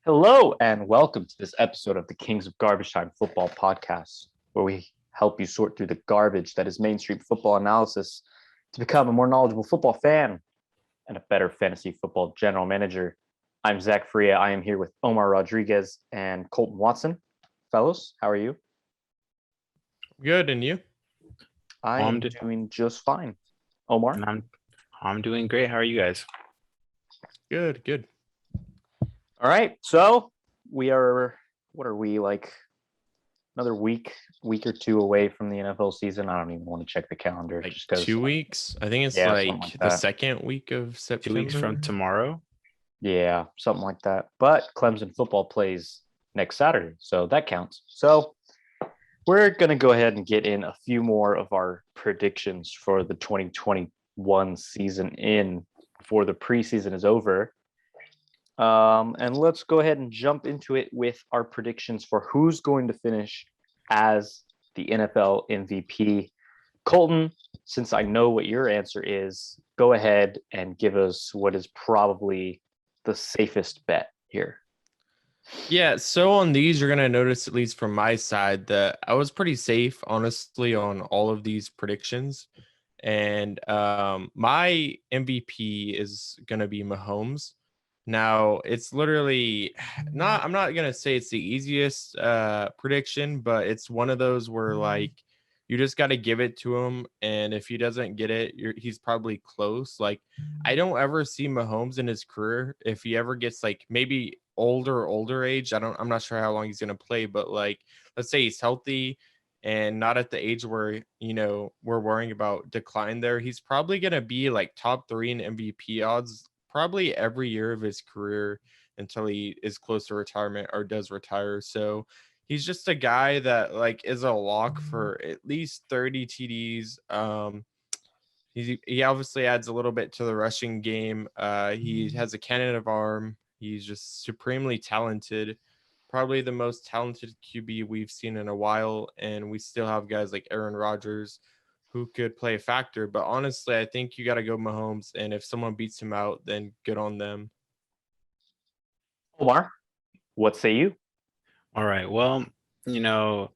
Hello and welcome to this episode of the Kings of Garbage Time Football Podcast, where we help you sort through the garbage that is mainstream football analysis to become a more knowledgeable football fan and a better fantasy football general manager. I'm Zach Faria. I am here with Omar Rodriguez and Colton Watson. Fellows, how are you? Good, and you? I Well, am doing just fine. Omar? and I'm doing great. How are you guys? Good. All right. So what are we like another week or two away from the NFL season? I don't even want to check the calendar Like just because 2 weeks. I think it's something like the that. second week of 2 weeks from September. tomorrow. Yeah, something like that. But Clemson football plays next Saturday, so that counts. So we're going to go ahead and get in a few more of our predictions for the 2021 season in before the preseason is over. And let's go ahead and jump into it with our predictions for who's going to finish as the NFL MVP. Colton, since I know what your answer is, go ahead and give us what is probably the safest bet here. Yeah, so on these, you're gonna notice, at least from my side, that I was pretty safe, honestly, on all of these predictions. And my MVP is gonna be Mahomes. Now, it's literally not. I'm not gonna say it's the easiest prediction, but it's one of those where like you just got to give it to him, and if he doesn't get it, he's probably close. Like I don't ever see Mahomes in his career if he ever gets like maybe older age. I'm not sure how long he's gonna play, but like let's say he's healthy and not at the age where we're worrying about decline there. He's probably gonna be like top 3 in MVP odds probably every year of his career until he is close to retirement or does retire. So he's just a guy that like is a lock for at least 30 TDs. He obviously adds a little bit to the rushing game. He has a cannon of arm. He's just supremely talented, probably the most talented QB we've seen in a while. And we still have guys like Aaron Rodgers who could play a factor. But honestly, I think you got to go Mahomes. And if someone beats him out, then good on them. Omar, what say you? All right. Well, you know,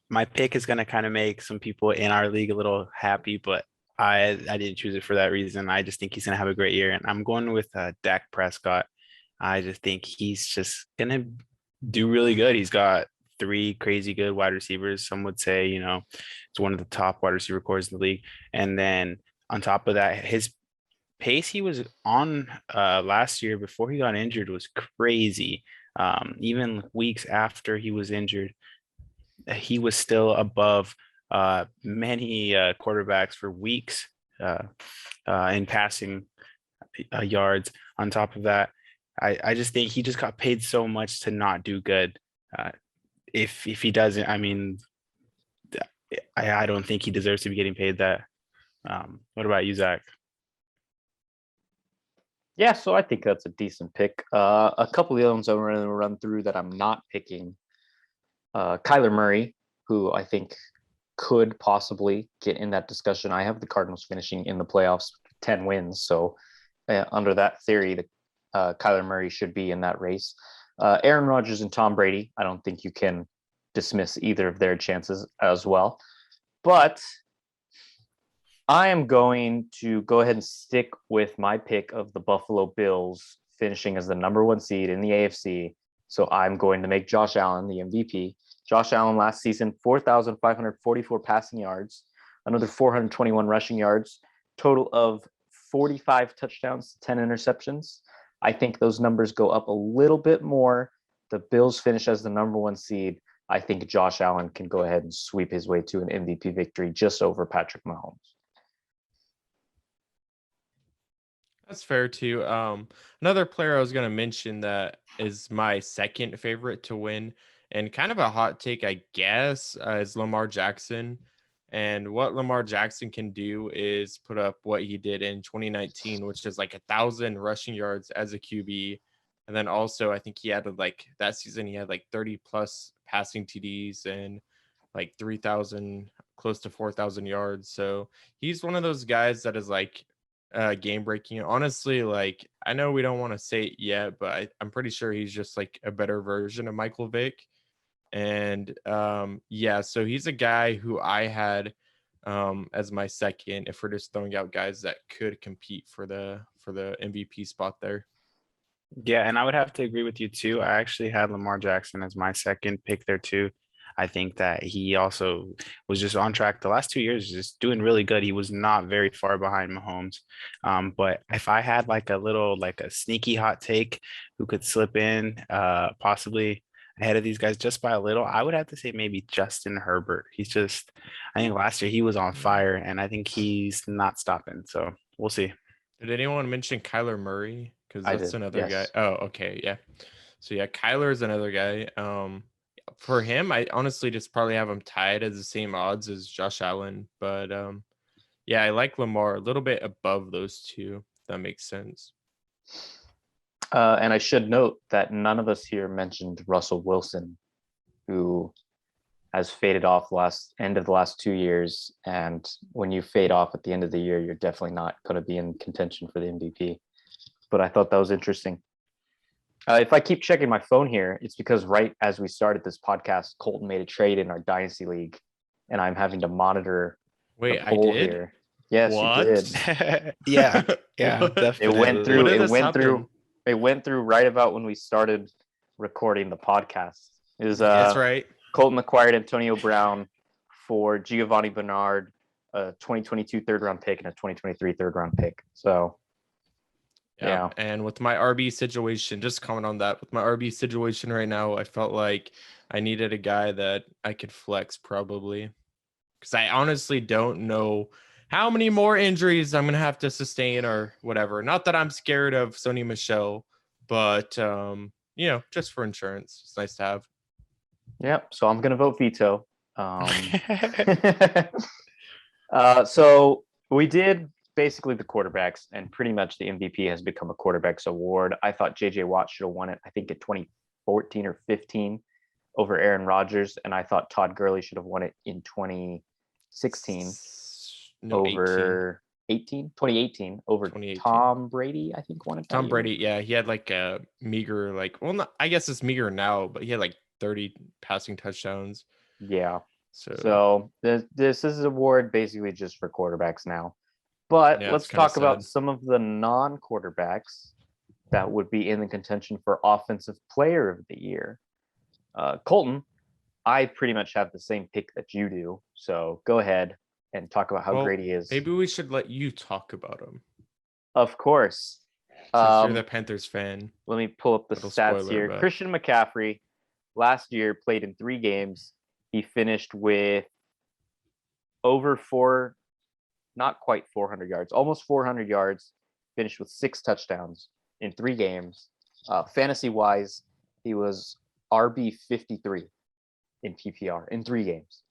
my pick is gonna kind of make some people in our league a little happy, but I didn't choose it for that reason. I just think he's gonna have a great year, and I'm going with Dak Prescott. I just think he's just gonna do really good. He's got three crazy good wide receivers. Some would say, it's one of the top wide receiver cores in the league. And then on top of that, his pace he was on last year before he got injured was crazy. Even weeks after he was injured, he was still above many quarterbacks for weeks in passing yards. On top of that, I just think he just got paid so much to not do good. If he doesn't, I mean, I don't think he deserves to be getting paid that. What about you, Zach? Yeah, so I think that's a decent pick. A couple of the other ones I'm going to run through that I'm not picking. Kyler Murray, who I think could possibly get in that discussion. I have the Cardinals finishing in the playoffs 10 wins. So under that theory, Kyler Murray should be in that race. Aaron Rodgers and Tom Brady, I don't think you can dismiss either of their chances as well. But I am going to go ahead and stick with my pick of the Buffalo Bills finishing as the number 1 seed in the AFC. So I'm going to make Josh Allen the MVP. Josh Allen last season, 4,544 passing yards, another 421 rushing yards, total of 45 touchdowns, 10 interceptions. I think those numbers go up a little bit more. The Bills finish as the number 1 seed. I think Josh Allen can go ahead and sweep his way to an MVP victory just over Patrick Mahomes. That's fair too. Another player I was going to mention that is my second favorite to win, and kind of a hot take, I guess, is Lamar Jackson. And what Lamar Jackson can do is put up what he did in 2019, which is like 1,000 rushing yards as a QB. And then also, I think he had like that season, he had like 30 plus passing TDs and like 3,000, close to 4,000 yards. So he's one of those guys that is like game breaking. Honestly, like I know we don't want to say it yet, but I'm pretty sure he's just like a better version of Michael Vick. And yeah, so he's a guy who I had as my second, if we're just throwing out guys that could compete for the MVP spot there. Yeah, and I would have to agree with you too. I actually had Lamar Jackson as my second pick there too. I think that he also was just on track the last 2 years, just doing really good. He was not very far behind Mahomes. But if I had like a sneaky hot take who could slip in, possibly ahead of these guys just by a little, I would have to say maybe Justin Herbert. I think last year he was on fire, and I think he's not stopping. So we'll see. Did anyone mention Kyler Murray? Because I that's did, another yes. guy. Oh, okay, yeah. So yeah, Kyler is another guy. For him, I honestly just probably have him tied at the same odds as Josh Allen. But yeah, I like Lamar a little bit above those two. If that makes sense. And I should note that none of us here mentioned Russell Wilson, who has faded off end of the last 2 years. And when you fade off at the end of the year, you're definitely not going to be in contention for the MVP. But I thought that was interesting. If I keep checking my phone here, it's because right as we started this podcast, Colton made a trade in our Dynasty League, and I'm having to monitor Wait, the poll I did? here. Yes, What? you did. Yeah, yeah, What? definitely. It went through. When did It this went happen? through. It went through right about when we started recording the podcast. It was That's right. Colton acquired Antonio Brown for Giovanni Bernard, a 2022 third-round pick and a 2023 third-round pick. So, yeah. And with my RB situation, just comment on that. With my RB situation right now, I felt like I needed a guy that I could flex probably. Because I honestly don't know how many more injuries I'm going to have to sustain or whatever. Not that I'm scared of Sony Michel, but, just for insurance. It's nice to have. Yep. So I'm going to vote veto. So we did basically the quarterbacks, and pretty much the MVP has become a quarterback's award. I thought JJ Watt should have won it, I think in 2014 or 15 over Aaron Rodgers, and I thought Todd Gurley should have won it in 2016 over 2018 over 2018. Tom Brady, I think won it. Tom Brady, yeah, he had like a meager, I guess it's meager now, but he had like 30 passing touchdowns. Yeah. So this is an award basically just for quarterbacks now. But yeah, let's talk about some of the non-quarterbacks that would be in the contention for Offensive Player of the Year. Colton, I pretty much have the same pick that you do. So go ahead and talk about how great he is. Maybe we should let you talk about him. Of course. Since you're the Panthers fan. Let me pull up the stats spoiler, here. but... Christian McCaffrey last year played in 3 games. He finished with not quite 400 yards, almost 400 yards, finished with 6 touchdowns in 3 games. Fantasy-wise, he was RB 53 in PPR in 3 games.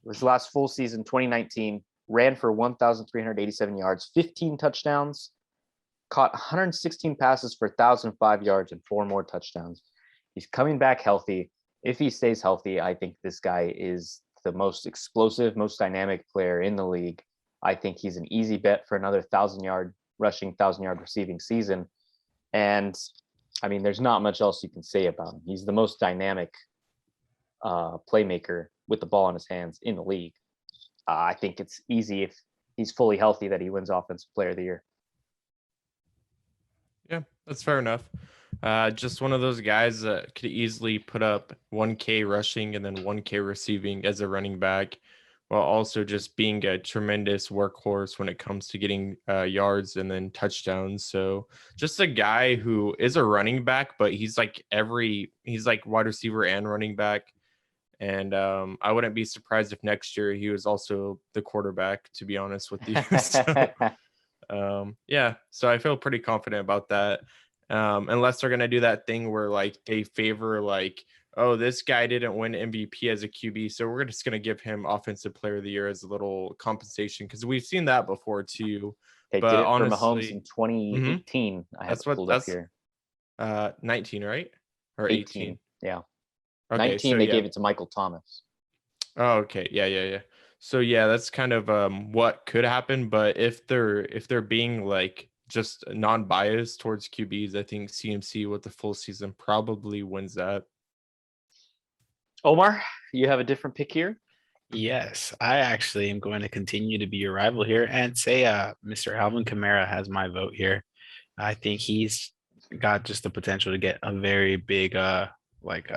His last full season, 2019, ran for 1,387 yards, 15 touchdowns, caught 116 passes for 1,005 yards and 4 more touchdowns. He's coming back healthy. If he stays healthy, I think this guy is the most explosive, most dynamic player in the league. I think he's an easy bet for another 1,000-yard rushing, 1,000-yard receiving season. And I mean, there's not much else you can say about him. He's the most dynamic playmaker with the ball in his hands in the league. I think it's easy if he's fully healthy that he wins Offensive Player of the Year. Yeah, that's fair enough. Just one of those guys that could easily put up 1K rushing and then 1K receiving as a running back, while also just being a tremendous workhorse when it comes to getting yards and then touchdowns. So just a guy who is a running back, but he's like wide receiver and running back. And I wouldn't be surprised if next year he was also the quarterback, to be honest with you. So I feel pretty confident about that. Unless they're going to do that thing where like they favor this guy didn't win MVP as a QB, so we're just going to give him Offensive Player of the Year as a little compensation, because we've seen that before too. They but did it honestly, for Mahomes in 2018. I have it pulled up here. 19, right? Or 18? Yeah. Okay, 19, they gave it to Michael Thomas. Oh, okay. Yeah. So yeah, that's kind of what could happen. But if they're being like just non-biased towards QBs, I think CMC with the full season probably wins that. Omar, you have a different pick here. Yes, I actually am going to continue to be your rival here and say Mr. Alvin Kamara has my vote here. I think he's got just the potential to get a very big like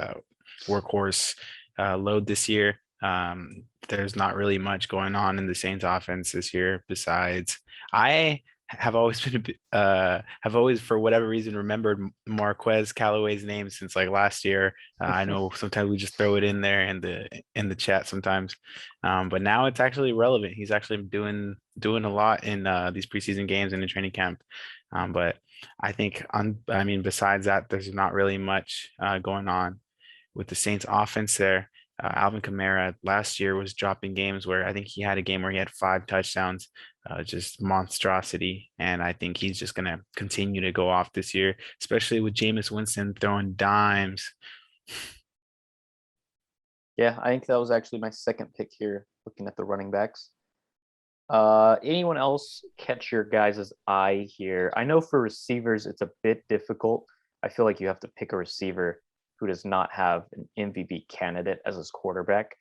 workhorse load this year. There's not really much going on in the Saints offense this year besides I have always been have always for whatever reason remembered Marquez Callaway's name since like last year. I know sometimes we just throw it in there in the chat sometimes, but now it's actually relevant. He's actually doing a lot in these preseason games and in training camp. But I think I mean, besides that, there's not really much going on with the Saints offense there. Alvin Kamara last year was dropping games where I think he had a game where he had 5 touchdowns, just monstrosity. And I think he's just going to continue to go off this year, especially with Jameis Winston throwing dimes. Yeah, I think that was actually my second pick here, looking at the running backs. Anyone else catch your guys' eye here? I know for receivers, it's a bit difficult. I feel like you have to pick a receiver who does not have an MVP candidate as his quarterback.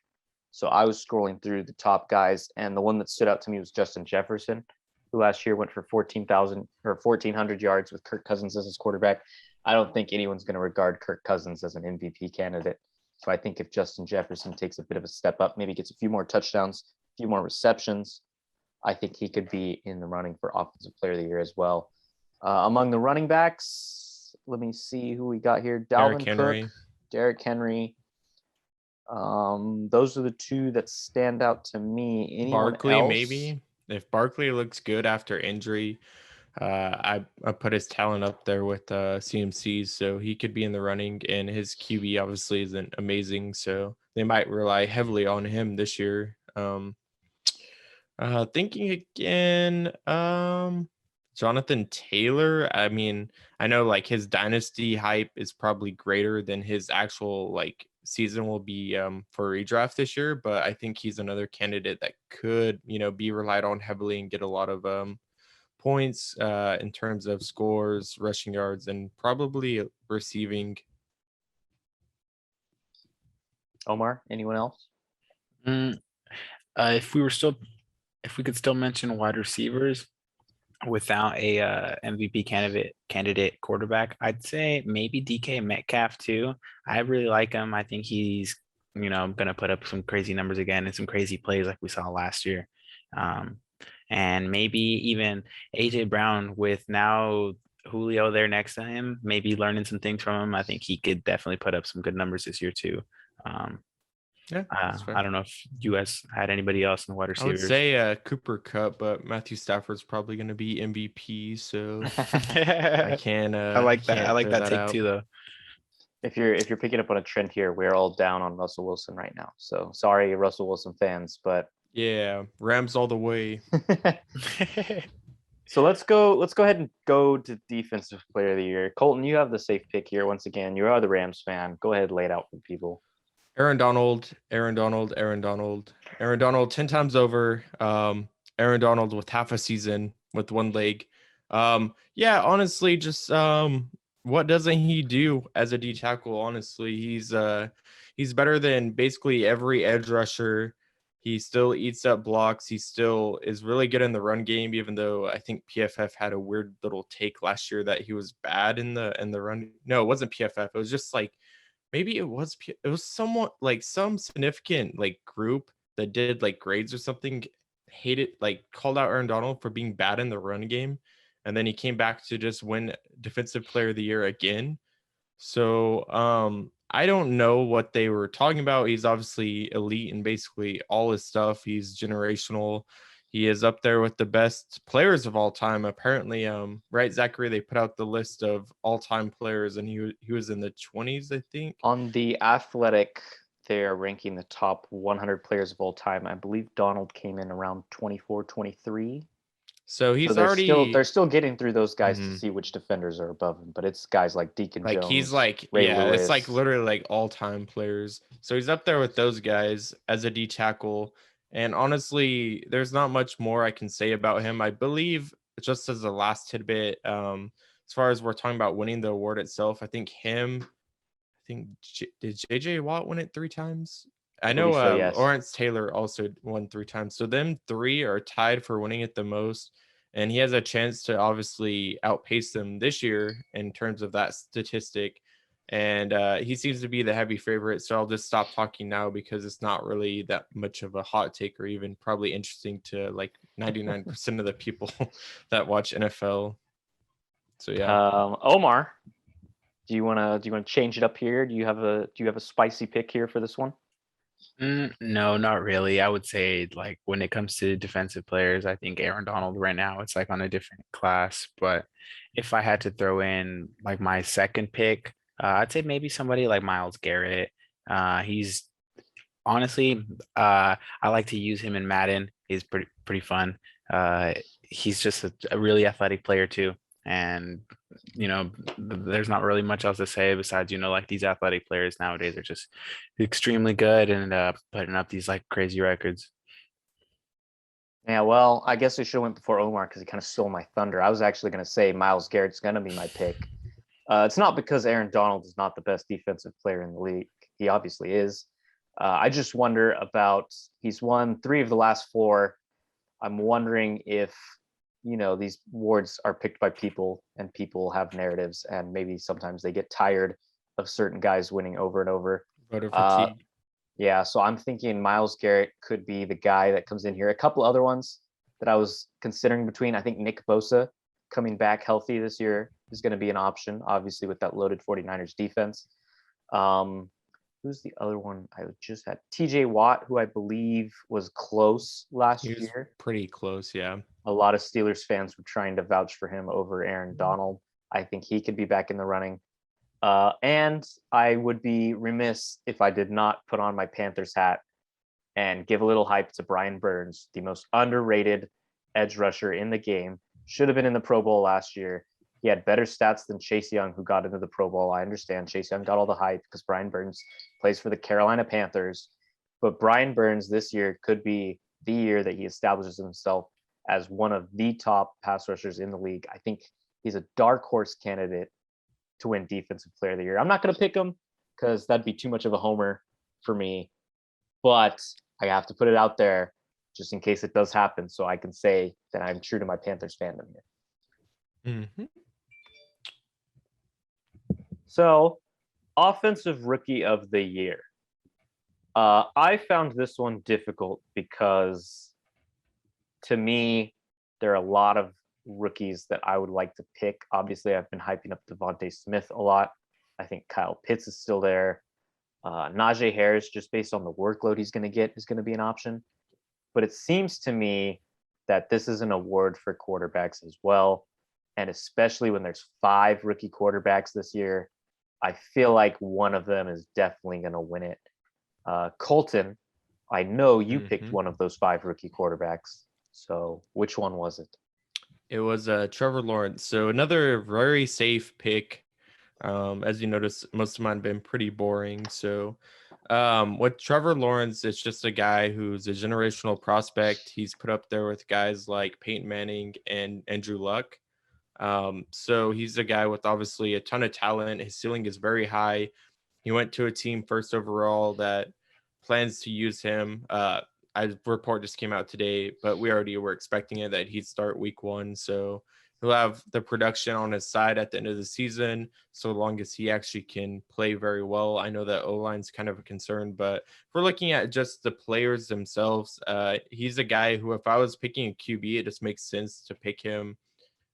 So I was scrolling through the top guys, and the one that stood out to me was Justin Jefferson, who last year went for 1,400 yards with Kirk Cousins as his quarterback. I don't think anyone's going to regard Kirk Cousins as an MVP candidate. So I think if Justin Jefferson takes a bit of a step up, maybe gets a few more touchdowns, a few more receptions, I think he could be in the running for Offensive Player of the Year as well. Among the running backs, let me see who we got here. Dalvin Cook, Derrick Henry. Those are the two that stand out to me. Anyone Barkley, else? maybe. If Barkley looks good after injury, I put his talent up there with CMC, so he could be in the running. And his QB obviously isn't amazing, so they might rely heavily on him this year. Thinking again, Jonathan Taylor. I mean, I know like his dynasty hype is probably greater than his actual like season will be for redraft this year, but I think he's another candidate that could, be relied on heavily and get a lot of points in terms of scores, rushing yards, and probably receiving. Omar, anyone else? If we could still mention wide receivers without a MVP candidate quarterback, I'd say maybe DK Metcalf too. I really like him. I think he's going to put up some crazy numbers again and some crazy plays like we saw last year. And maybe even AJ Brown with now Julio there next to him, maybe learning some things from him. I think he could definitely put up some good numbers this year too. Yeah, I don't know if you guys had anybody else in the wide receivers. I would say Cooper Kupp, but Matthew Stafford's probably going to be MVP, so I can. I like that. I like that take out. too, though. If you're picking up on a trend here, we're all down on Russell Wilson right now. So sorry, Russell Wilson fans, but yeah, Rams all the way. So let's go ahead and go to Defensive Player of the Year. Colton, you have the safe pick here once again. You are the Rams fan. Go ahead and lay it out for people. Aaron Donald, 10 times over. Aaron Donald with half a season with one leg. Yeah, honestly, just what doesn't he do as a D tackle? Honestly, he's better than basically every edge rusher. He still eats up blocks. He still is really good in the run game, even though I think PFF had a weird little take last year that he was bad in the run. No, it wasn't PFF. It was just like maybe it was somewhat like some significant like group that did like grades or something called out Aaron Donald for being bad in the run game, and then he came back to just win Defensive Player of the Year again. So I don't know what they were talking about. He's obviously elite in basically all his stuff. He's generational. He is up there with the best players of all time. Apparently, right, Zachary, they put out the list of all-time players, and he was in the 20s, I think. On The Athletic, they are ranking the top 100 players of all time. I believe Donald came in around 24, 23. So he's they're still getting through those guys to see which defenders are above him. But it's guys like Deacon Jones. He's like, Ray yeah, Lewis. It's like literally like all-time players. So he's up there with those guys as a D tackle. And honestly, there's not much more I can say about him. I believe, just as a last tidbit, as far as we're talking about winning the award itself, I think did JJ Watt win it 3 times? I know believe so, yes. Lawrence Taylor also won 3 times. So them three are tied for winning it the most. And he has a chance to obviously outpace them this year in terms of that statistic. And he seems to be the heavy favorite. So I'll just stop talking now because it's not really that much of a hot take or even probably interesting to like 99% of the people that watch NFL. So yeah. Omar, do you wanna change it up here? Do you have a spicy pick here for this one? No, not really. I would say like when it comes to defensive players, I think Aaron Donald right now it's like on a different class. But if I had to throw in like my second pick, I'd say maybe somebody like Myles Garrett. He's honestly, I like to use him in Madden. He's pretty fun. He's just a really athletic player too. And there's not really much else to say besides, like these athletic players nowadays are just extremely good and putting up these like crazy records. Yeah, well, I guess I should have went before Omar because he kind of stole my thunder. I was actually going to say Myles Garrett's going to be my pick. It's not because Aaron Donald is not the best defensive player in the league. He obviously is. I just wonder about, he's won 3 of the last 4. I'm wondering if, these awards are picked by people and people have narratives and maybe sometimes they get tired of certain guys winning over and over. Voter fatigue. Yeah, so I'm thinking Myles Garrett could be the guy that comes in here. A couple other ones that I was considering between, I think Nick Bosa coming back healthy this year is going to be an option, obviously with that loaded 49ers defense. Who's the other one I just had? TJ Watt, who I believe was close last year. Pretty close, yeah. A lot of Steelers fans were trying to vouch for him over Aaron Donald. I think he could be back in the running. And I would be remiss if I did not put on my Panthers hat and give a little hype to Brian Burns, the most underrated edge rusher in the game. Should have been in the Pro Bowl last year. He had better stats than Chase Young, who got into the Pro Bowl. I understand Chase Young got all the hype because Brian Burns plays for the Carolina Panthers. But Brian Burns this year could be the year that he establishes himself as one of the top pass rushers in the league. I think he's a dark horse candidate to win Defensive Player of the Year. I'm not going to pick him because that'd be too much of a homer for me. But I have to put it out there just in case it does happen so I can say that I'm true to my Panthers fandom here. Mm-hmm. So, Offensive Rookie of the Year. I found this one difficult because, to me, there are a lot of rookies that I would like to pick. Obviously, I've been hyping up Devontae Smith a lot. I think Kyle Pitts is still there. Najee Harris, just based on the workload he's going to get, is going to be an option. But it seems to me that this is an award for quarterbacks as well. And especially when there's 5 rookie quarterbacks this year, I feel like one of them is definitely going to win it. Colton, I know you picked one of those 5 rookie quarterbacks. So which one was it? It was Trevor Lawrence. So another very safe pick. As you notice, most of mine have been pretty boring. So with Trevor Lawrence, it's just a guy who's a generational prospect. He's put up there with guys like Peyton Manning and Andrew Luck. So he's a guy with obviously a ton of talent. His ceiling is very high. He went to a team first overall that plans to use him. A report just came out today, but we already were expecting it that he'd start week 1. So he'll have the production on his side at the end of the season, so long as he actually can play very well. I know that O-line's kind of a concern, but if we're looking at just the players themselves, he's a guy who, if I was picking a QB, it just makes sense to pick him.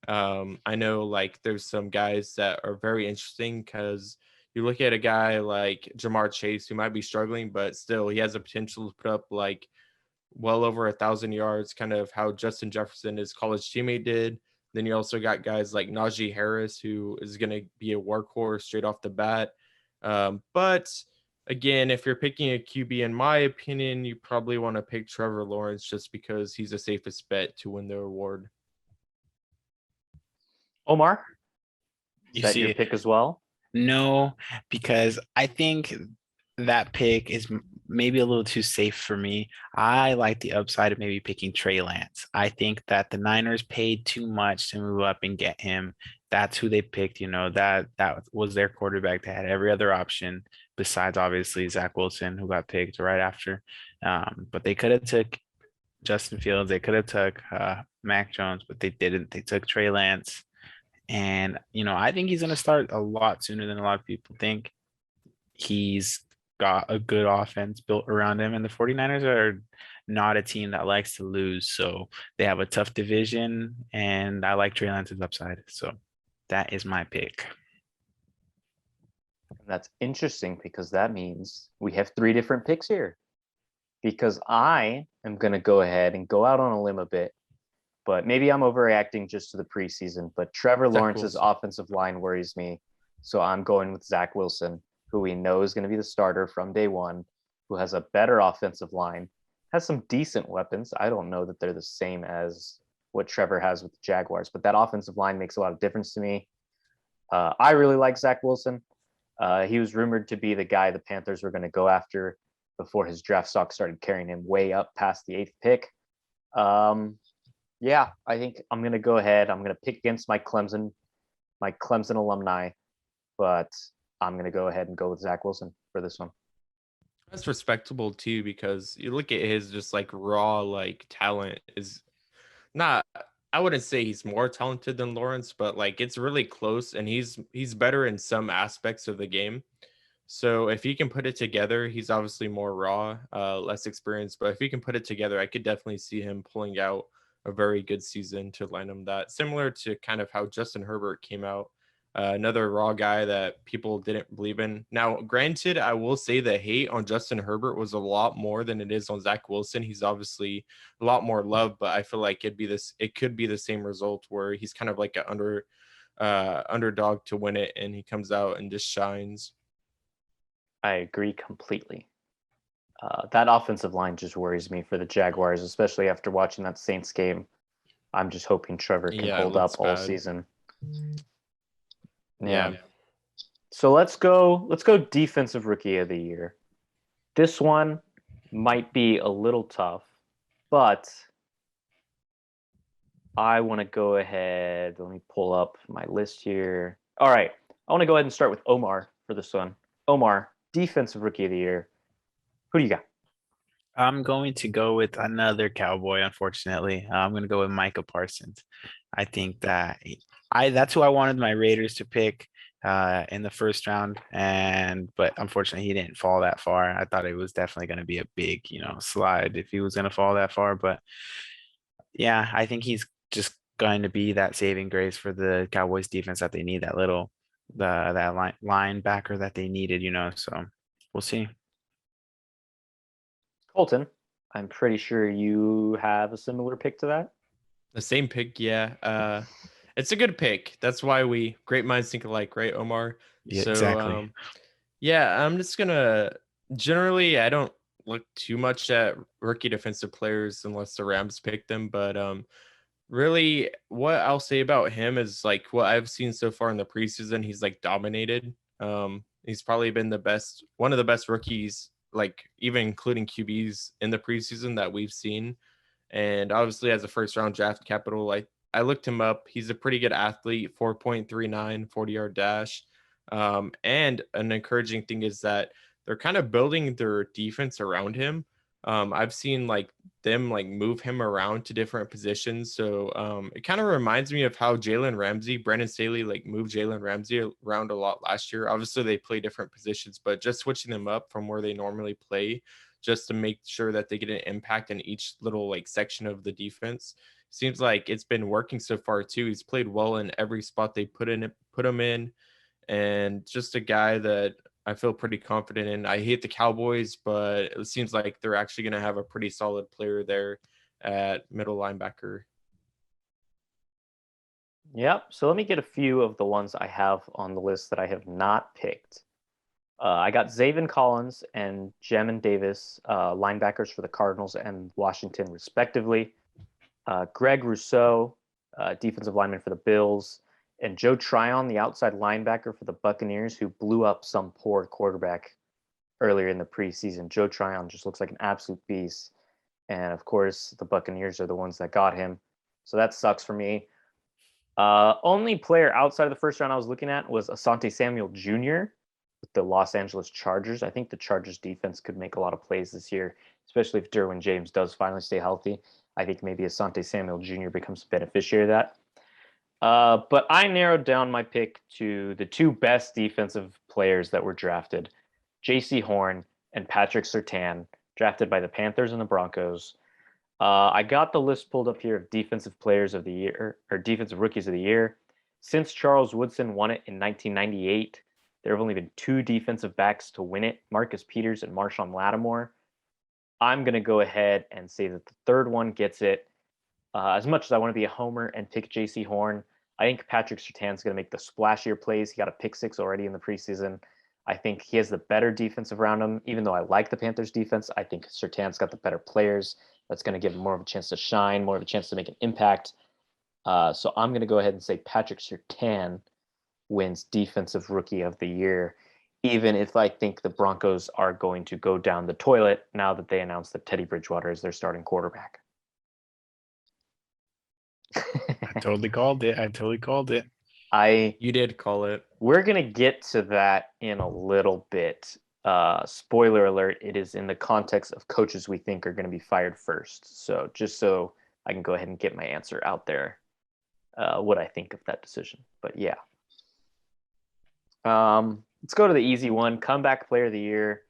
I know like there's some guys that are very interesting because you look at a guy like Jamar Chase who might be struggling, but still he has the potential to put up like well over 1,000 yards, kind of how Justin Jefferson, his college teammate, did. Then you also got guys like Najee Harris, who is going to be a workhorse straight off the bat. But again, if you're picking a QB, in my opinion, you probably want to pick Trevor Lawrence just because he's the safest bet to win the award. Omar, is You that see your it? pick as well? No, because I think that pick is maybe a little too safe for me. I like the upside of maybe picking Trey Lance. I think that the Niners paid too much to move up and get him. That's who they picked. That was their quarterback. They had every other option besides obviously Zach Wilson, who got picked right after. But they could have took Justin Fields. They could have took Mac Jones, but they didn't. They took Trey Lance. And, I think he's going to start a lot sooner than a lot of people think. He's got a good offense built around him, and the 49ers are not a team that likes to lose. So they have a tough division, and I like Trey Lance's upside. So that is my pick. And that's interesting because that means we have 3 different picks here. Because I am going to go ahead and go out on a limb a bit, but maybe I'm overreacting just to the preseason. But Trevor Lawrence's offensive line worries me. So I'm going with Zach Wilson, who we know is going to be the starter from day one, who has a better offensive line, has some decent weapons. I don't know that they're the same as what Trevor has with the Jaguars, but that offensive line makes a lot of difference to me. I really like Zach Wilson. He was rumored to be the guy the Panthers were going to go after before his draft stock started carrying him way up past the 8th pick. Yeah, I think I'm going to go ahead. I'm going to pick against my Clemson alumni, but I'm going to go ahead and go with Zach Wilson for this one. That's respectable too, because you look at his just like raw like talent is not, I wouldn't say he's more talented than Lawrence, but like it's really close, and he's better in some aspects of the game. So if he can put it together, he's obviously more raw, less experienced, but if he can put it together, I could definitely see him pulling out a very good season to line him that, similar to kind of how Justin Herbert came out. Another raw guy that people didn't believe in. Now, granted, I will say the hate on Justin Herbert was a lot more than it is on Zach Wilson. He's obviously a lot more loved, but I feel like it could be the same result where he's kind of like an underdog to win it, and he comes out and just shines. I agree completely. That offensive line just worries me for the Jaguars, especially after watching that Saints game. I'm just hoping Trevor can hold up all season. Yeah. So let's go defensive rookie of the year. This one might be a little tough, but I want to go ahead. Let me pull up my list here. All right. I want to go ahead and start with Omar for this one. Omar, defensive rookie of the year. Who do you got? I'm going to go with another Cowboy, unfortunately. I'm going to go with Micah Parsons. I think that that's who I wanted my Raiders to pick in the first round, but unfortunately he didn't fall that far. I thought it was definitely going to be a big, slide if he was going to fall that far. But yeah, I think he's just going to be that saving grace for the Cowboys defense that they need, that linebacker that they needed, so we'll see. Colton, I'm pretty sure you have a similar pick to that. The same pick, yeah. It's a good pick. That's why great minds think alike, right, Omar? Yeah, so, exactly. Yeah, I'm just generally, I don't look too much at rookie defensive players unless the Rams pick them. But really, what I'll say about him is like what I've seen so far in the preseason. He's like dominated. He's probably been one of the best rookies, like even including QBs in the preseason that we've seen. And obviously, as a first round draft capital, I looked him up. He's a pretty good athlete, 4.39, 40-yard dash. And an encouraging thing is that they're kind of building their defense around him. I've seen them move him around to different positions. So it kind of reminds me of how Brandon Staley moved Jalen Ramsey around a lot last year. Obviously they play different positions, but just switching them up from where they normally play just to make sure that they get an impact in each little section of the defense. Seems like it's been working so far too. He's played well in every spot they put him in, and just a guy that I feel pretty confident in. I hate the Cowboys, but it seems like they're actually going to have a pretty solid player there at middle linebacker. Yep. So let me get a few of the ones I have on the list that I have not picked. I got Zaven Collins and Jamin Davis, linebackers for the Cardinals and Washington, respectively. Greg Rousseau, defensive lineman for the Bills, and Joe Tryon, the outside linebacker for the Buccaneers, who blew up some poor quarterback earlier in the preseason. Joe Tryon just looks like an absolute beast. And of course, the Buccaneers are the ones that got him. So that sucks for me. Only player outside of the first round I was looking at was Asante Samuel Jr. with the Los Angeles Chargers. I think the Chargers defense could make a lot of plays this year, especially if Derwin James does finally stay healthy. I think maybe Asante Samuel Jr. becomes a beneficiary of that. But I narrowed down my pick to the two best defensive players that were drafted, J.C. Horn and Patrick Surtain, drafted by the Panthers and the Broncos. I got the list pulled up here of defensive players of the year or defensive rookies of the year. Since Charles Woodson won it in 1998, there have only been two defensive backs to win it, Marcus Peters and Marshawn Lattimore. I'm going to go ahead and say that the third one gets it. As much as I want to be a homer and pick J.C. Horn, I think Patrick Surtain's going to make the splashier plays. He got a pick six already in the preseason. I think he has the better defense around him. Even though I like the Panthers defense, I think Surtain's got the better players. That's going to give him more of a chance to shine, more of a chance to make an impact. So I'm going to go ahead and say Patrick Surtain wins Defensive Rookie of the Year, even if I think the Broncos are going to go down the toilet now that they announced that Teddy Bridgewater is their starting quarterback. I totally called it. You did call it. We're going to get to that in a little bit. Spoiler alert, it is in the context of coaches we think are going to be fired first. So just so I can go ahead and get my answer out there, what I think of that decision. But yeah. Let's go to the easy one, comeback player of the year.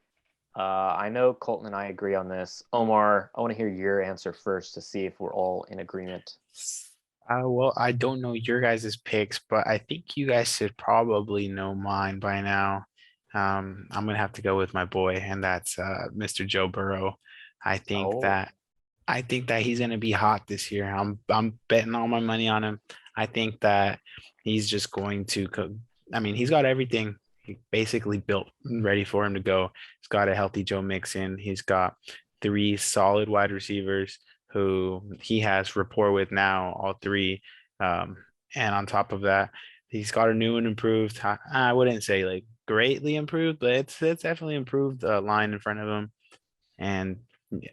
I know Colton and I agree on this. Omar, I want to hear your answer first to see if we're all in agreement. Well, I don't know your guys' picks, but I think you guys should probably know mine by now. I'm gonna have to go with my boy, and that's Mr. Joe Burrow. I think that he's gonna be hot this year. I'm betting all my money on him. I think that he's just going to. I mean, he's got everything basically built, ready for him to go. He's got a healthy Joe Mixon. He's got 3 solid wide receivers who he has rapport with now, all 3. And on top of that, he's got a new and improved. I wouldn't say like greatly improved, but it's definitely improved line in front of him. And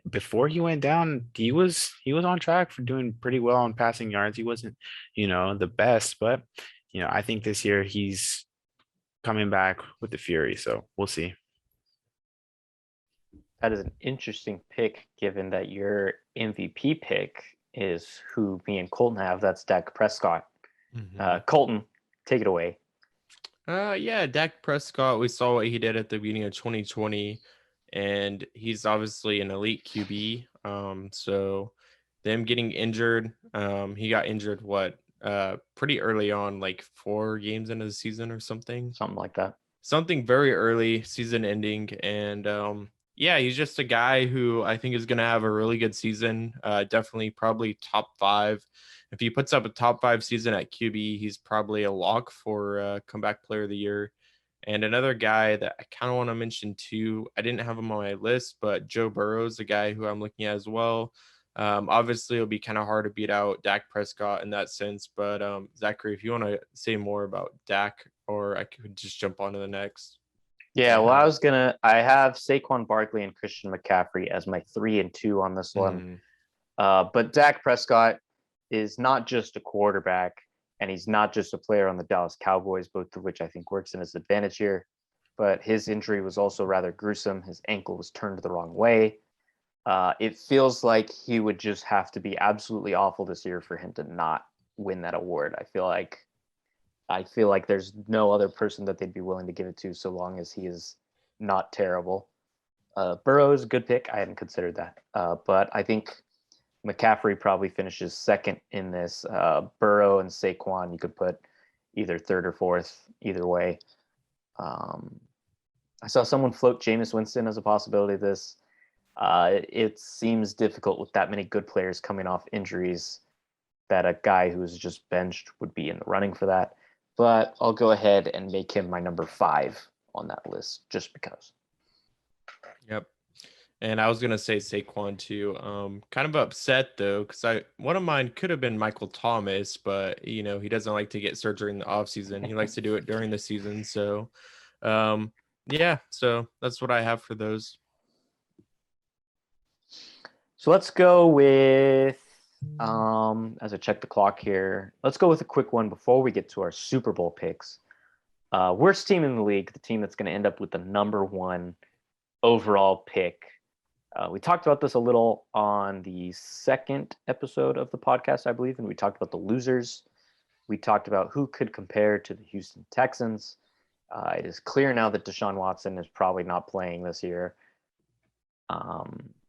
before he went down, he was on track for doing pretty well on passing yards. He wasn't, the best, but I think this year he's coming back with the fury. So we'll see. That is an interesting pick, given that your MVP pick is who me and Colton have. That's Dak Prescott. Mm-hmm. Colton, take it away. Yeah, Dak Prescott, we saw what he did at the beginning of 2020, and he's obviously an elite QB. So them getting injured, he got injured pretty early on, like 4 games into the season or something. Something like that. Something very early, season ending. And yeah, he's just a guy who I think is going to have a really good season. Definitely probably top 5. If he puts up a top 5 season at QB, he's probably a lock for comeback player of the year. And another guy that I kind of want to mention too, I didn't have him on my list, but Joe Burrow is a guy who I'm looking at as well. Obviously, it'll be kind of hard to beat out Dak Prescott in that sense. But Zachary, if you want to say more about Dak, or I could just jump on to the next. Yeah, well, I have Saquon Barkley and Christian McCaffrey as my 3 and 2 on this one. But Dak Prescott is not just a quarterback, and he's not just a player on the Dallas Cowboys, both of which I think works in his advantage here. But his injury was also rather gruesome. His ankle was turned the wrong way. It feels like he would just have to be absolutely awful this year for him to not win that award. I feel like there's no other person that they'd be willing to give it to so long as he is not terrible. Burrow is a good pick. I hadn't considered that. But I think McCaffrey probably finishes second in this. Burrow and Saquon, you could put either third or fourth, either way. I saw someone float Jameis Winston as a possibility of this. It seems difficult with that many good players coming off injuries that a guy who's just benched would be in the running for that. But I'll go ahead and make him my number 5 on that list just because. Yep. And I was going to say Saquon too. Kind of upset though, because one of mine could have been Michael Thomas, but he doesn't like to get surgery in the offseason. He likes to do it during the season. So Yeah, so that's what I have for those. So let's go with as I check the clock here, let's go with a quick one before we get to our Super Bowl picks. Worst team in the league, the team that's going to end up with the number 1 overall pick. We talked about this a little on the second episode of the podcast, I believe, and we talked about the losers. We talked about who could compare to the Houston Texans. It is clear now that Deshaun Watson is probably not playing this year.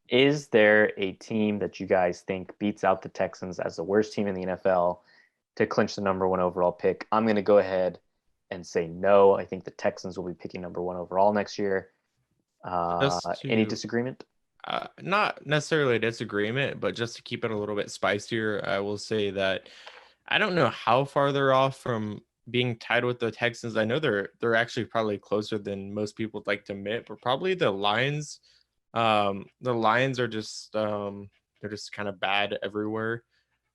Is there a team that you guys think beats out the Texans as the worst team in the NFL to clinch the number 1 overall pick? I'm going to go ahead and say no. I think the Texans will be picking number 1 overall next year. Any disagreement? Not necessarily a disagreement, but just to keep it a little bit spicier, I will say that I don't know how far they're off from being tied with the Texans. I know they're actually probably closer than most people would like to admit, but probably the Lions. The Lions are just they're just kind of bad everywhere.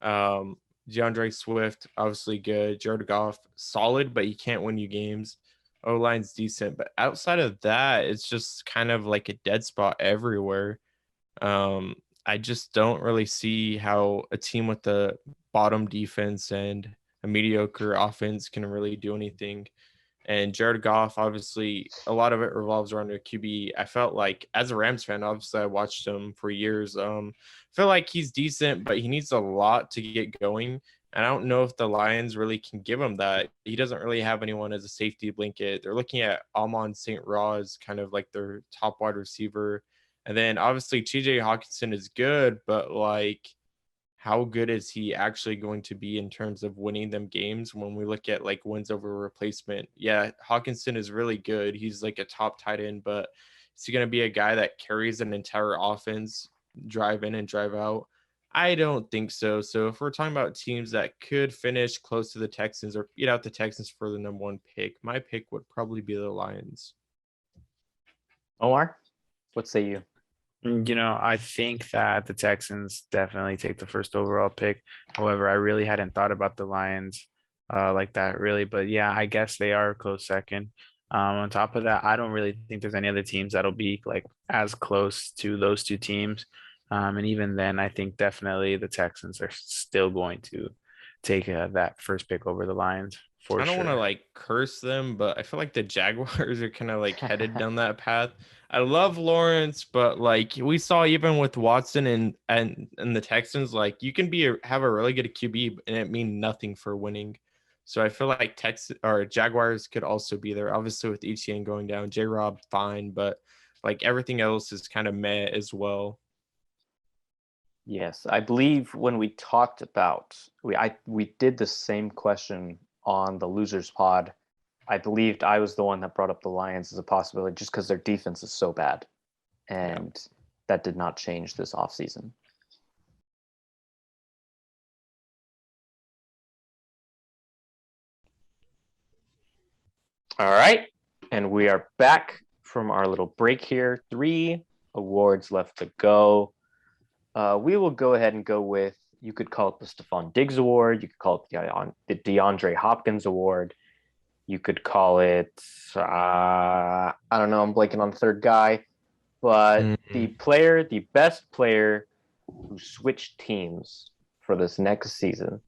DeAndre Swift, obviously good. Jared Goff, solid, but he can't win you games. O-line's decent, but outside of that, it's just kind of like a dead spot everywhere. I just don't really see how a team with the bottom defense and a mediocre offense can really do anything. And Jared Goff, obviously, a lot of it revolves around a QB. I felt like, as a Rams fan, obviously, I watched him for years. I feel like he's decent, but he needs a lot to get going. And I don't know if the Lions really can give him that. He doesn't really have anyone as a safety blanket. They're looking at Amon St. Ra as kind of like their top wide receiver. And then, obviously, TJ Hawkinson is good, but like, how good is he actually going to be in terms of winning them games when we look at like wins over replacement? Yeah, Hawkinson is really good. He's like a top tight end, but is he going to be a guy that carries an entire offense, drive in and drive out? I don't think so. So if we're talking about teams that could finish close to the Texans or beat out the Texans for the number 1 pick, my pick would probably be the Lions. Omar, what say you? I think that the Texans definitely take the first overall pick. However, I really hadn't thought about the Lions like that, really. But yeah, I guess they are a close second. On top of that, I don't really think there's any other teams that'll be like as close to those 2 teams. And even then, I think definitely the Texans are still going to take that first pick over the Lions for I don't want to sure. like curse them, but I feel like the Jaguars are kind of like headed down that path. I love Lawrence, but like we saw even with Watson and the Texans, like you can have a really good QB and it mean nothing for winning. So I feel like Texas or Jaguars could also be there. Obviously with ETN going down, J-Rob fine, but like everything else is kind of meh as well. Yes, I believe when we talked about we did the same question on the losers pod. I believed I was the one that brought up the Lions as a possibility just because their defense is so bad, and that did not change this offseason. All right, and we are back from our little break here. 3 awards left to go. We will go ahead and go with, you could call it the Stephon Diggs Award. You could call it the DeAndre Hopkins Award. You could call it, I don't know, I'm blanking on the third guy. But the best player who switched teams for this next season.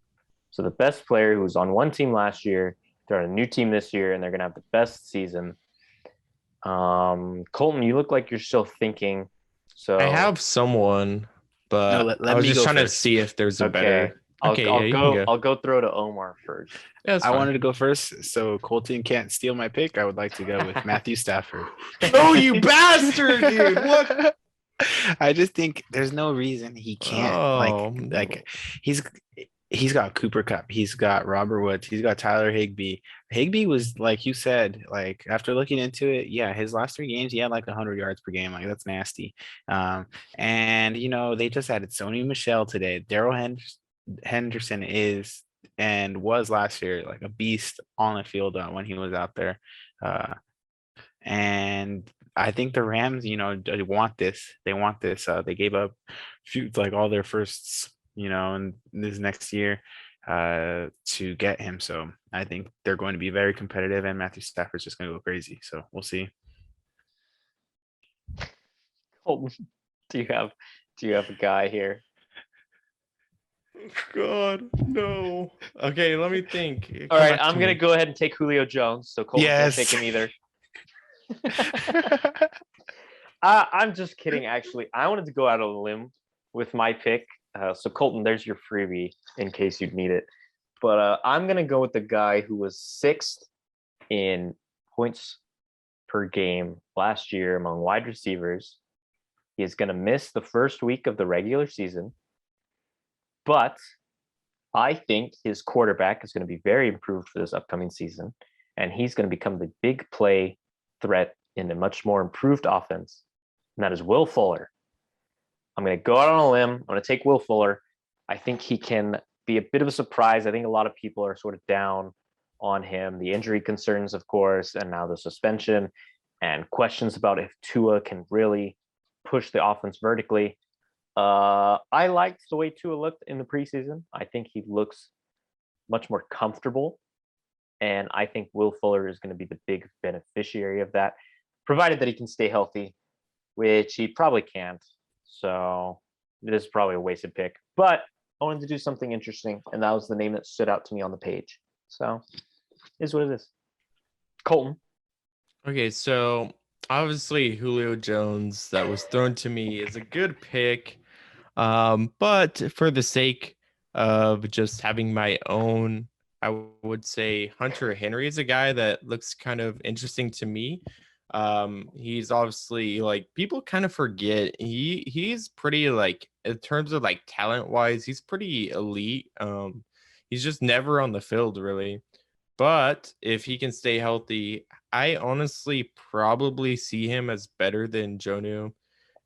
So the best player who was on one team last year, they're on a new team this year, and they're going to have the best season. Colton, you look like you're still thinking. So I have someone, but No, let I was me just go trying to first. see if there's a okay, better. Okay, you can go. I'll go throw to Omar first. Yeah, that's I fine. wanted to go first, so Colton can't steal my pick. I would like to go with Matthew Stafford. Oh, you bastard, dude! What? I just think there's no reason he can't. Oh, He's got Cooper Cup, he's got Robert Woods, he's got Tyler Higbee. Higbee was, like you said, like after looking into it, yeah, his last 3 games he had like 100 yards per game. Like that's nasty. And they just added Sony Michelle today. Henderson is and was last year like a beast on the field when he was out there. And I think the Rams, they want this. They want this. They gave up like all their firsts, in this next year to get him. So I think they're going to be very competitive, and Matthew Stafford's just going to go crazy. So we'll see. Colton, do you have a guy here? God, no. Okay, let me think. All Come right, back to I'm gonna me. go ahead and take Julio Jones, so Colton can't Yes. take him either. I'm just kidding. Actually, I wanted to go out on a limb with my pick. So Colton, there's your freebie in case you'd need it. But I'm gonna go with the guy who was sixth in points per game last year among wide receivers. He is gonna miss the first week of the regular season, but I think his quarterback is going to be very improved for this upcoming season, and he's going to become the big play threat in a much more improved offense, and that is Will Fuller. I'm going to go out on a limb. I'm going to take Will Fuller. I think he can be a bit of a surprise. I think a lot of people are sort of down on him. The injury concerns, of course, and now the suspension and questions about if Tua can really push the offense vertically. I liked the way Tua looked in the preseason. I think he looks much more comfortable, and I think Will Fuller is going to be the big beneficiary of that, provided that he can stay healthy, which he probably can't. So it is probably a wasted pick. But I wanted to do something interesting, and that was the name that stood out to me on the page. So it is what it is. Colton. Okay, so obviously Julio Jones that was thrown to me is a good pick. But for the sake of just having my own, I would say Hunter Henry is a guy that looks kind of interesting to me. He's obviously like people kind of forget he's pretty like in terms of like talent wise, he's pretty elite. He's just never on the field really. But if he can stay healthy, I honestly probably see him as better than Jonu.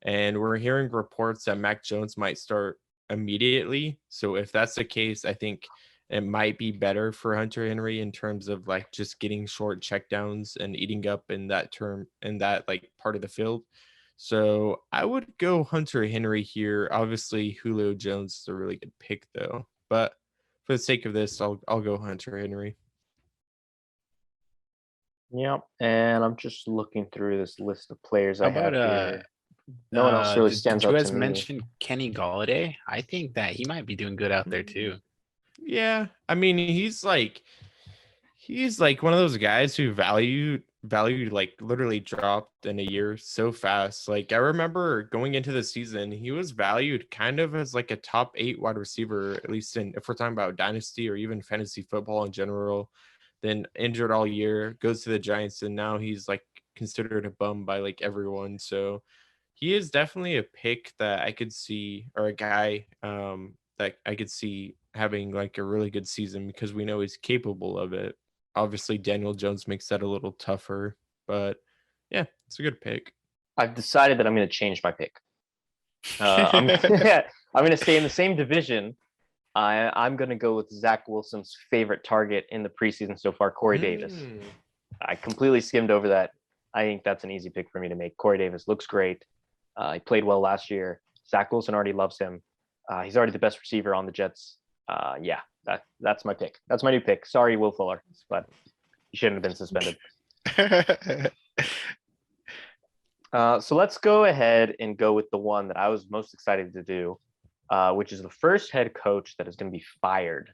And we're hearing reports that Mac Jones might start immediately. So if that's the case, I think it might be better for Hunter Henry in terms of like just getting short checkdowns and eating up in that term in that like part of the field. So I would go Hunter Henry here. Obviously, Julio Jones is a really good pick though. But for the sake of this, I'll go Hunter Henry. Yep. And I'm just looking through this list of players How I have about here. No one else really stands did you out guys to me. mention Kenny Galladay? I think that he might be doing good out there too. Yeah, I mean he's like one of those guys who value like literally dropped in a year so fast. Like I remember going into the season, he was valued kind of as like a top 8 wide receiver, at least in if we're talking about dynasty or even fantasy football in general. Then injured all year, goes to the Giants, and now he's like considered a bum by like everyone. So he is definitely a pick that I could see, or a guy that I could see having like a really good season because we know he's capable of it. Obviously, Daniel Jones makes that a little tougher, but yeah, it's a good pick. I've decided that I'm going to change my pick. I'm I'm going to stay in the same division. I'm going to go with Zach Wilson's favorite target in the preseason so far, Corey Davis. I completely skimmed over that. I think that's an easy pick for me to make. Corey Davis looks great. He played well last year. Zach Wilson already loves him. He's already the best receiver on the Jets. Yeah, that's my pick. That's my new pick. Sorry, Will Fuller, but he shouldn't have been suspended. So let's go ahead and go with the one that I was most excited to do, which is the first head coach that is going to be fired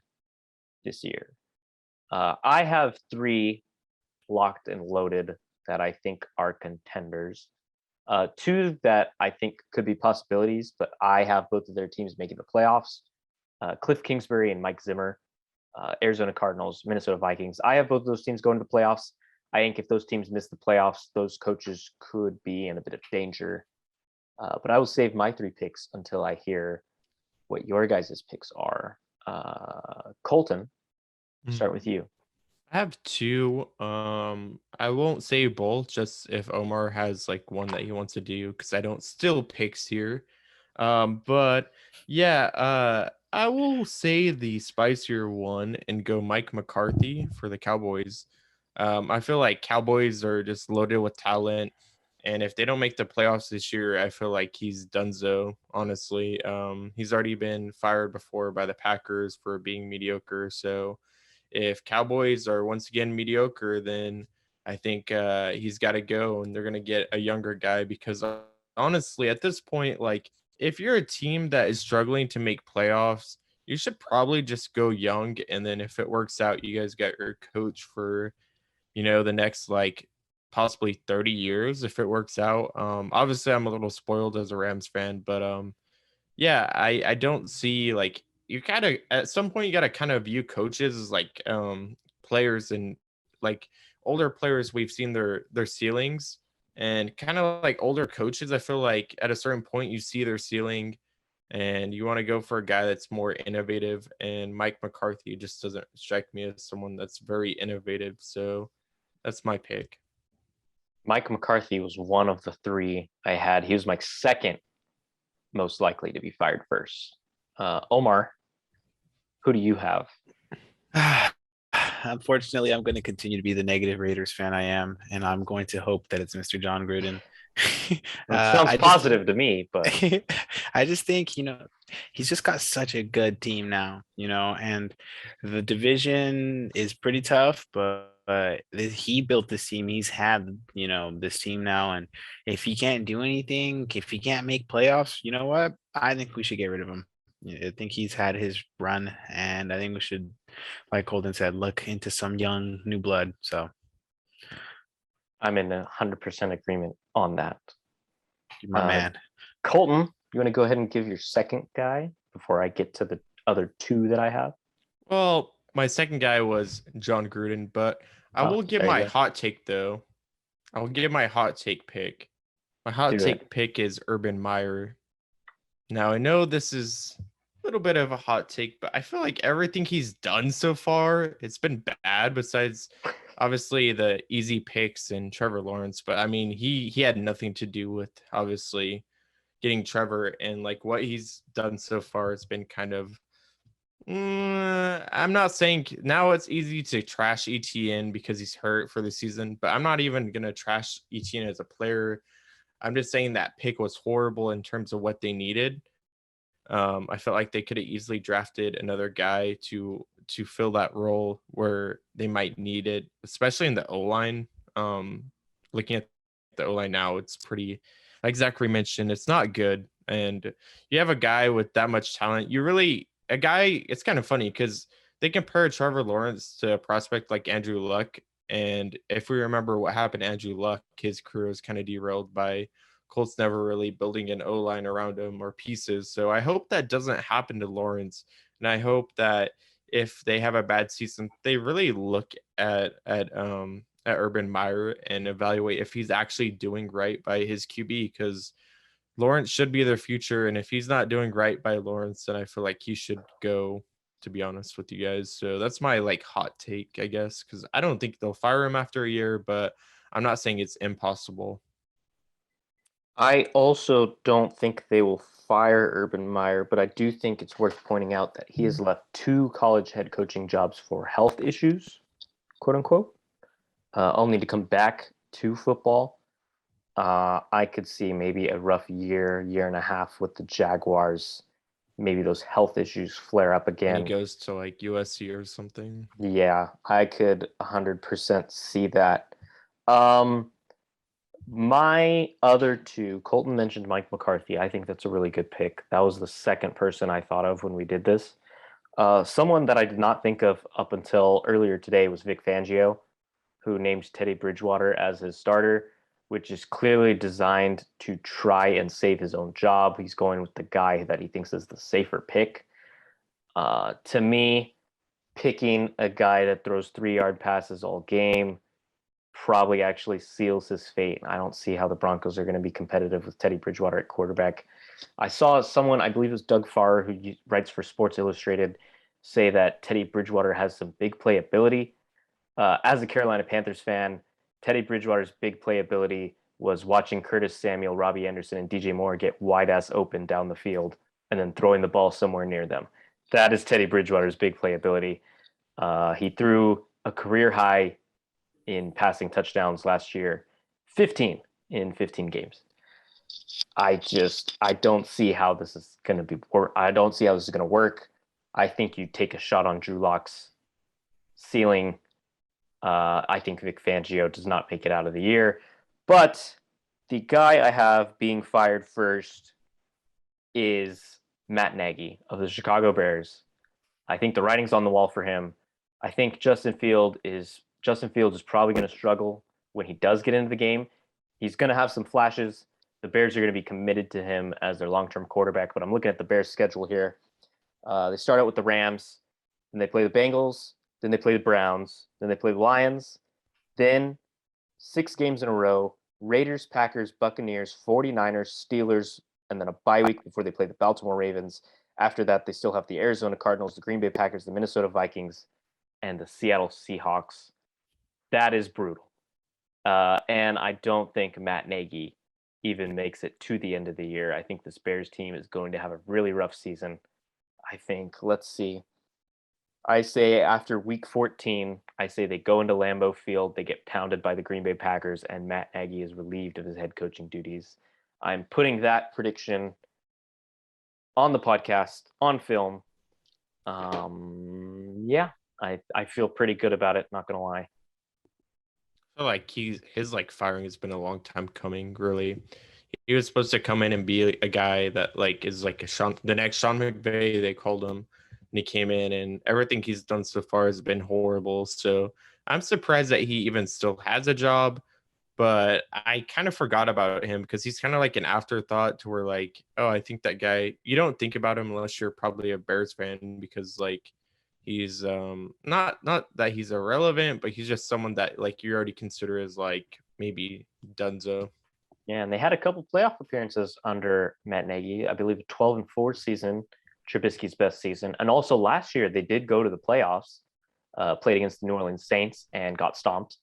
this year. I have 3 locked and loaded that I think are contenders. 2 that I think could be possibilities, but I have both of their teams making the playoffs. Cliff Kingsbury and Mike Zimmer, Arizona Cardinals, Minnesota Vikings. I have both of those teams going to the playoffs. I think if those teams miss the playoffs, those coaches could be in a bit of danger. But I will save my 3 picks until I hear what your guys' picks are. Colton, start with you. I have 2. I won't say both, just if Omar has like one that he wants to do, because I don't steal picks here. But yeah, I will say the spicier one and go Mike McCarthy for the Cowboys. I feel like Cowboys are just loaded with talent, and if they don't make the playoffs this year, I feel like he's donezo, honestly. He's already been fired before by the Packers for being mediocre, so if Cowboys are once again mediocre, then I think he's got to go, and they're going to get a younger guy because honestly, at this point, like if you're a team that is struggling to make playoffs, you should probably just go young. And then if it works out, you guys got your coach for, the next like possibly 30 years if it works out. Obviously I'm a little spoiled as a Rams fan, but yeah, I don't see like you gotta at some point you gotta kind of view coaches as like players and like older players we've seen their ceilings and kind of like older coaches I feel like at a certain point you see their ceiling and you want to go for a guy that's more innovative and Mike McCarthy just doesn't strike me as someone that's very innovative, so that's my pick. Mike McCarthy was one of the three I had. He was my second most likely to be fired first. Omar, who do you have? Unfortunately, I'm going to continue to be the negative Raiders fan I am, and I'm going to hope that it's Mr. John Gruden. It sounds positive to me, but I just think, he's just got such a good team now, and the division is pretty tough, but he built this team. He's had, this team now. And if he can't do anything, if he can't make playoffs, you know what? I think we should get rid of him. I think he's had his run, and I think we should, like Colton said, look into some young new blood. So I'm in 100% agreement on that. you're my man. Colton, you want to go ahead and give your second guy before I get to the other two that I have? Well, my second guy was John Gruden, but I will give my hot take though. I will give my hot take pick. My hot take pick is Urban Meyer. Now I know this is a little bit of a hot take, but I feel like everything he's done so far, it's been bad besides obviously the easy picks and Trevor Lawrence. But I mean, he had nothing to do with obviously getting Trevor, and like what he's done so far, it's been kind of I'm not saying now it's easy to trash ETN because he's hurt for the season, but I'm not even going to trash ETN as a player. I'm just saying that pick was horrible in terms of what they needed. I felt like they could have easily drafted another guy to fill that role where they might need it, especially in the O-line. Looking at the O-line now, it's pretty, like Zachary mentioned, it's not good. And you have a guy with that much talent. It's kind of funny because they compare Trevor Lawrence to a prospect like Andrew Luck. And if we remember what happened to Andrew Luck, his career was kind of derailed by Colts never really building an O-line around him or pieces. So I hope that doesn't happen to Lawrence. And I hope that if they have a bad season, they really look at Urban Meyer and evaluate if he's actually doing right by his QB, because Lawrence should be their future. And if he's not doing right by Lawrence, then I feel like he should go, to be honest with you guys. So that's my like hot take, I guess, because I don't think they'll fire him after a year, but I'm not saying it's impossible. I also don't think they will fire Urban Meyer, but I do think it's worth pointing out that he has left 2 college head coaching jobs for health issues, quote unquote, only to come back to football. I could see maybe a rough year and a half with the Jaguars. Maybe those health issues flare up again. And he goes to like USC or something. Yeah, I could 100% see that. My other two, Colton mentioned Mike McCarthy. I think that's a really good pick. That was the second person I thought of when we did this. Someone that I did not think of up until earlier today was Vic Fangio, who named Teddy Bridgewater as his starter, which is clearly designed to try and save his own job. He's going with the guy that he thinks is the safer pick. To me, picking a guy that throws 3-yard passes all game probably actually seals his fate. I don't see how the Broncos are going to be competitive with Teddy Bridgewater at quarterback. I saw someone, I believe it was Doug Farrar, who writes for Sports Illustrated, say that Teddy Bridgewater has some big play ability. As a Carolina Panthers fan, Teddy Bridgewater's big play ability was watching Curtis Samuel, Robbie Anderson, and DJ Moore get wide-ass open down the field and then throwing the ball somewhere near them. That is Teddy Bridgewater's big play ability. He threw a career high in passing touchdowns last year, 15 in 15 games. I don't see how this is going to be. I don't see how this is going to work. I think you take a shot on Drew Lock's ceiling. I think Vic Fangio does not make it out of the year, but The guy I have being fired first is Matt Nagy of the Chicago Bears. I think the writing's on the wall for him. I think Justin Fields is probably going to struggle when he does get into the game. He's going to have some flashes. The Bears are going to be committed to him as their long-term quarterback. But I'm looking at the Bears' schedule here. They start out with the Rams, then they play the Bengals, then they play the Browns, then they play the Lions, then 6 games in a row: Raiders, Packers, Buccaneers, 49ers, Steelers, and then a bye week before they play the Baltimore Ravens. After that, they still have the Arizona Cardinals, the Green Bay Packers, the Minnesota Vikings, and the Seattle Seahawks. That is brutal. And I don't think Matt Nagy even makes it to the end of the year. I think this Bears team is going to have a really rough season. I think, let's see. I say after week 14, I say they go into Lambeau Field, they get pounded by the Green Bay Packers, and Matt Nagy is relieved of his head coaching duties. I'm putting that prediction on the podcast, on film. Yeah, I feel pretty good about it, not gonna lie. I feel like his like firing has been a long time coming, really. He was supposed to come in and be a guy that like is like the next Sean McVay, they called him, and he came in and everything he's done so far has been horrible. So I'm surprised that he even still has a job, but I kind of forgot about him because he's kind of like an afterthought to where like, oh, I think that guy, you don't think about him unless you're probably a Bears fan because like he's not that he's irrelevant, but he's just someone that like you already consider as like maybe Dunzo. Yeah, and they had a couple playoff appearances under Matt Nagy. I believe a 12-4 season, Trubisky's best season. And also last year, they did go to the playoffs, played against the New Orleans Saints and got stomped.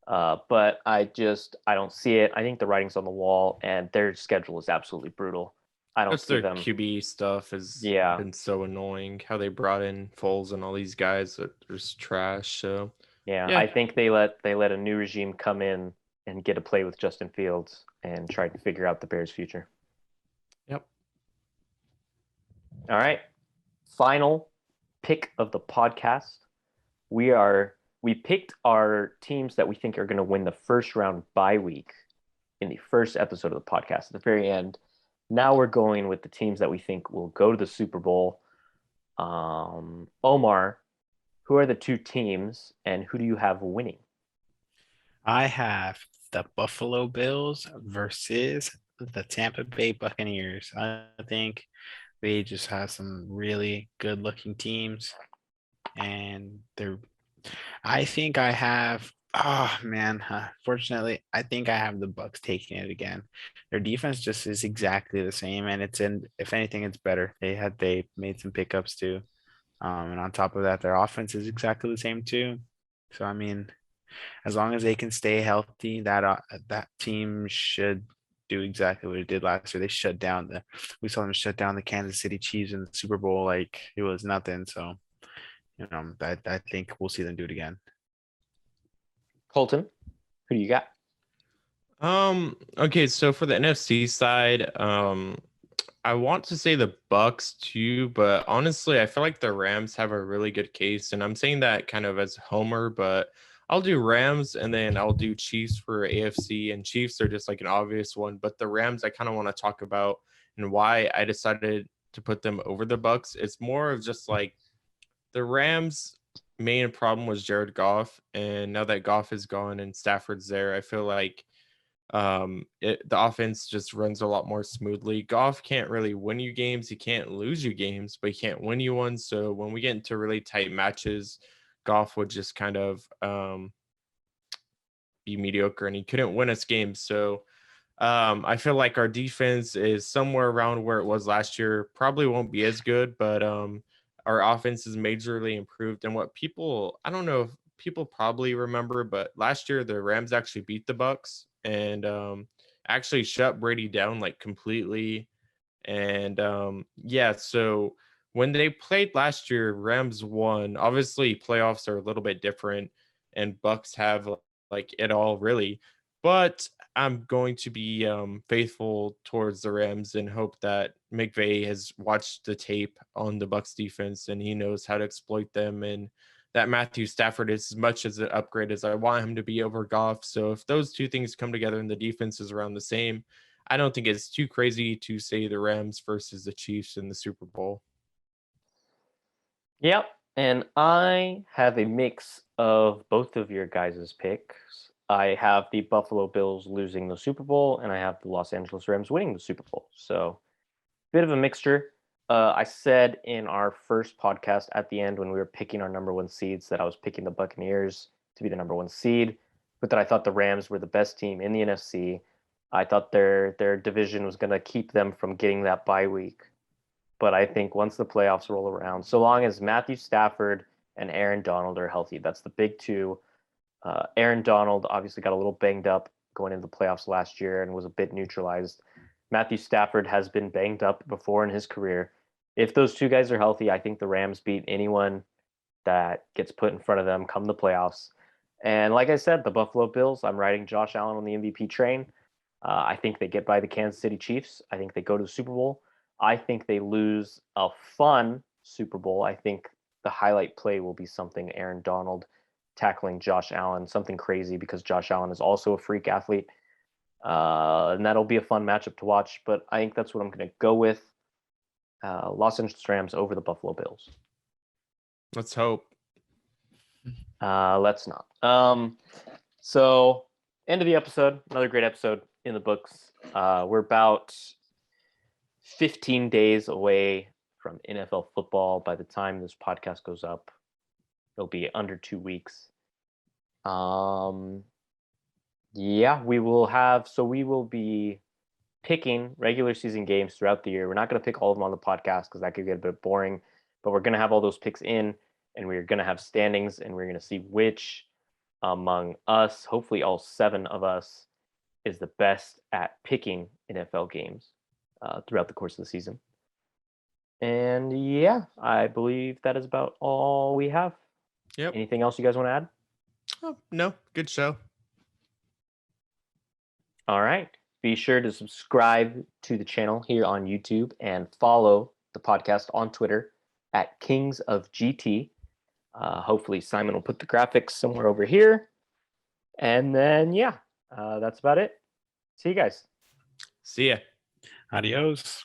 But I don't see it. I think the writing's on the wall, and their schedule is absolutely brutal. I don't Just see their them. QB stuff has Yeah. been so annoying. How they brought in Foles and all these guys that are just trash. So Yeah, yeah. I think they let a new regime come in and get a play with Justin Fields and try to figure out the Bears' future. Yep. All right. Final pick of the podcast. We picked our teams that we think are going to win the first round bye week in the first episode of the podcast at the very end. Now we're going with the teams that we think will go to the Super Bowl. Omar, who are the 2 teams and who do you have winning? I have the Buffalo Bills versus the Tampa Bay Buccaneers. I think they just have some really good looking teams. And I think I have, oh man, fortunately, I think I have the Bucs taking it again. Their defense just is exactly the same, and if anything, it's better. They made some pickups too. And on top of that, their offense is exactly the same too. So I mean, as long as they can stay healthy, that team should do exactly what it did last year. We saw them shut down the Kansas City Chiefs in the Super Bowl like it was nothing. So, I think we'll see them do it again. Colton, who do you got? Okay, so for the NFC side, I want to say the Bucs too, but honestly, I feel like the Rams have a really good case, and I'm saying that kind of as Homer, but I'll do Rams and then I'll do Chiefs for AFC, and Chiefs are just like an obvious one, but the Rams I kind of want to talk about and why I decided to put them over the Bucs. It's more of just like the Rams' main problem was Jared Goff, and now that Goff is gone and Stafford's there, I feel like the offense just runs a lot more smoothly. Goff can't really win you games, he can't lose you games, but he can't win you one. So when we get into really tight matches, Goff would just kind of be mediocre and he couldn't win us games. So I feel like our defense is somewhere around where it was last year. Probably won't be as good, but our offense is majorly improved. And I don't know if people probably remember, but last year the Rams actually beat the Bucs and actually shut Brady down like completely. And yeah, so when they played last year, Rams won. Obviously, playoffs are a little bit different, and Bucs have like it all really. But I'm going to be faithful towards the Rams and hope that McVay has watched the tape on the Bucs defense and he knows how to exploit them, and that Matthew Stafford is as much as an upgrade as I want him to be over Goff. So if those two things come together and the defense is around the same, I don't think it's too crazy to say the Rams versus the Chiefs in the Super Bowl. Yep. And I have a mix of both of your guys' picks. I have the Buffalo Bills losing the Super Bowl, and I have the Los Angeles Rams winning the Super Bowl. So, bit of a mixture. I said in our first podcast at the end when we were picking our number one seeds that I was picking the Buccaneers to be the number one seed, but that I thought the Rams were the best team in the NFC. I thought their division was going to keep them from getting that bye week. But I think once the playoffs roll around, so long as Matthew Stafford and Aaron Donald are healthy, that's the big two. Aaron Donald obviously got a little banged up going into the playoffs last year and was a bit neutralized. Matthew Stafford has been banged up before in his career. If those two guys are healthy, I think the Rams beat anyone that gets put in front of them come the playoffs. And like I said, the Buffalo Bills, I'm riding Josh Allen on the MVP train. I think they get by the Kansas City Chiefs. I think they go to the Super Bowl. I think they lose a fun Super Bowl. I think the highlight play will be something Aaron Donald tackling Josh Allen, something crazy because Josh Allen is also a freak athlete. And that'll be a fun matchup to watch. But I think that's what I'm going to go with. Los Angeles Rams over the Buffalo Bills. Let's hope. Let's not. So end of the episode. Another great episode in the books. We're about 15 days away from NFL football. By the time this podcast goes up, it'll be under 2 weeks. Yeah, we will be picking regular season games throughout the year. We're not going to pick all of them on the podcast because that could get a bit boring, but we're going to have all those picks in, and we're going to have standings, and we're going to see which among us, hopefully all 7 of us, is the best at picking NFL games throughout the course of the season. And yeah, I believe that is about all we have. Yep. Anything else you guys want to add? Oh, no, good show. All right. Be sure to subscribe to the channel here on YouTube and follow the podcast on Twitter at Kings of GT. Hopefully Simon will put the graphics somewhere over here. And then, yeah, that's about it. See you guys. See ya. Adios.